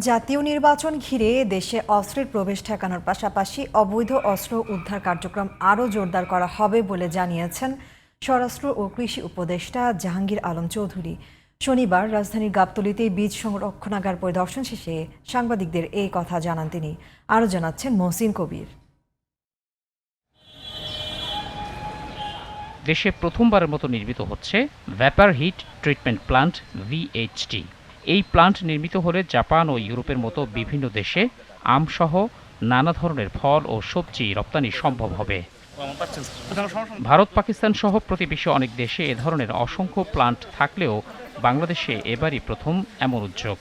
জাতীয় নির্বাচন ঘিরে দেশে অস্ত্রের প্রবেশ ঠেকানোর পাশাপাশি অবৈধ অস্ত্র উদ্ধার কার্যক্রম আরও জোরদার করা হবে বলে জানিয়েছেন স্বরাষ্ট্র ও কৃষি উপদেষ্টা জাহাঙ্গীর আলম চৌধুরী। শনিবার রাজধানীর গাবতলীতে বীজ সংরক্ষণাগার পরিদর্শন শেষে সাংবাদিকদের এই কথা জানান তিনি। আরও জানাচ্ছেন মহসিন কবির। দেশে প্রথমবারের মতো নির্মিত হচ্ছে vapour hit treatment plant VHT। এই প্লান্ট নির্মিত হলে জাপান ও ইউরোপের মতো বিভিন্ন দেশে আমসহ নানা ধরনের ফল ও সবজি রপ্তানি সম্ভব হবে। ভারত, পাকিস্তান সহ প্রতিবেশী অনেক দেশে এ ধরনের অসংখ্য প্লান্ট থাকলেও বাংলাদেশে এবারই প্রথম এমন উদ্যোগ।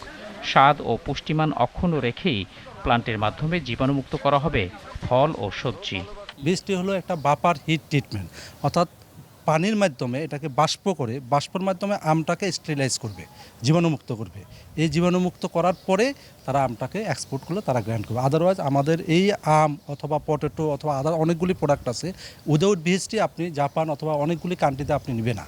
স্বাদ ও পুষ্টিমান অক্ষুণ্ণ রেখেই প্লান্টের মাধ্যমে জীবাণুমুক্ত করা হবে ফল ও সবজি। বীজটি হলো একটা ভাপার হিট ট্রিটমেন্ট, অর্থাৎ পানির মাধ্যমে এটাকে বাষ্প করে বাষ্পের মাধ্যমে আমটাকে স্টেরিলাইজ করবে, জীবাণুমুক্ত করবে। এই জীবাণুমুক্ত করার পরে তারা আমটাকে এক্সপোর্ট করলে তারা গ্র্যান্ড করবে। আদারওয়াইজ আমাদের এই আম অথবা পটেটো অথবা আদার অনেকগুলি প্রোডাক্ট আছে, উইদাউট বিএসটি আপনি জাপান অথবা অনেকগুলি কান্ট্রিতে আপনি নেবে না।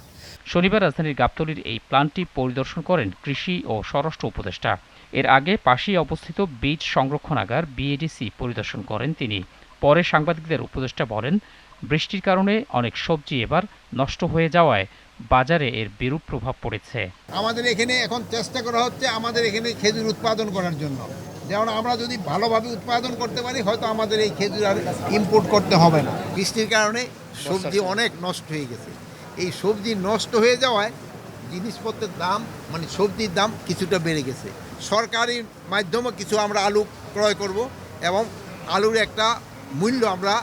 শনিবার রাজধানীর গাবতলীর এই প্লান্টটি পরিদর্শন করেন কৃষি ও স্বরাষ্ট্র উপদেষ্টা। এর আগে পাশেই অবস্থিত বীজ সংরক্ষণাগার BADC পরিদর্শন করেন তিনি। পরে সাংবাদিকদের উপদেষ্টা বলেন, বৃষ্টির কারণে অনেক সবজি এবার নষ্ট হয়ে যাওয়ায় বাজারে এর বিরূপ প্রভাব পড়েছে। আমাদের এখানে এখন চেষ্টা করা হচ্ছে আমাদের এখানে খেজুর উৎপাদন করার জন্য। যেমন আমরা যদি ভালোভাবে উৎপাদন করতে পারি হয়তো আমাদের এই খেজুর আর ইম্পোর্ট করতে হবে না। বৃষ্টির কারণে সবজি অনেক নষ্ট হয়ে গেছে। এই সবজি নষ্ট হয়ে যাওয়ায় জিনিসপত্রের দাম মানে সবজির দাম কিছুটা বেড়ে গেছে। সরকারি মাধ্যমে কিছু আমরা আলু ক্রয় করব এবং আলুর একটা মূল্য আমরা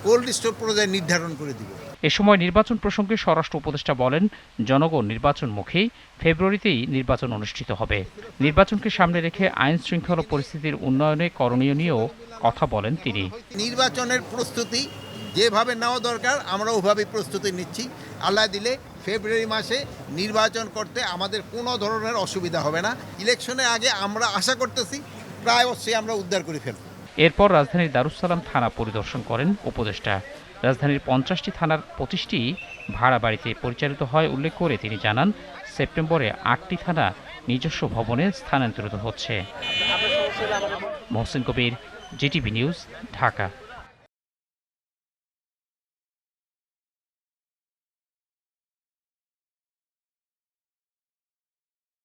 কোল্ড স্টোর পর্যায়ে নির্ধারণ করে দিব। এ সময় নির্বাচন প্রসঙ্গে স্বরাষ্ট্র উপদেষ্টা বলেন, জনগণ নির্বাচনমুখী, ফেব্রুয়ারিতেই নির্বাচন অনুষ্ঠিত হবে। নির্বাচনকে সামনে রেখে আইন শৃঙ্খলা পরিস্থিতির উন্নয়নে করণীয় নিয়েও কথা বলেন তিনি। নির্বাচনের প্রস্তুতি যেভাবে নেওয়া দরকার আমরা ওভাবেই প্রস্তুতি নিচ্ছি। আল্লাহ দিলে ফেব্রুয়ারি মাসে নির্বাচন করতে আমাদের কোনো ধরনের অসুবিধা হবে না। ইলেকশনের আগে আমরা আশা করতেছি প্রায় অবশ্যই আমরা উদ্ধার করে ফেলব। এরপর রাজধানীর দারুস-সালাম থানা পরিদর্শন করেন উপদেষ্টা। রাজধানীর 50টি থানার 25টি ভাড়া বাড়িতে পরিচালিত হয় উল্লেখ করে তিনি জানান, সেপ্টেম্বরে 8টি থানা নিজস্ব ভবনে স্থানান্তরিত হচ্ছে। মহসিন কবির, GTV নিউজ, ঢাকা।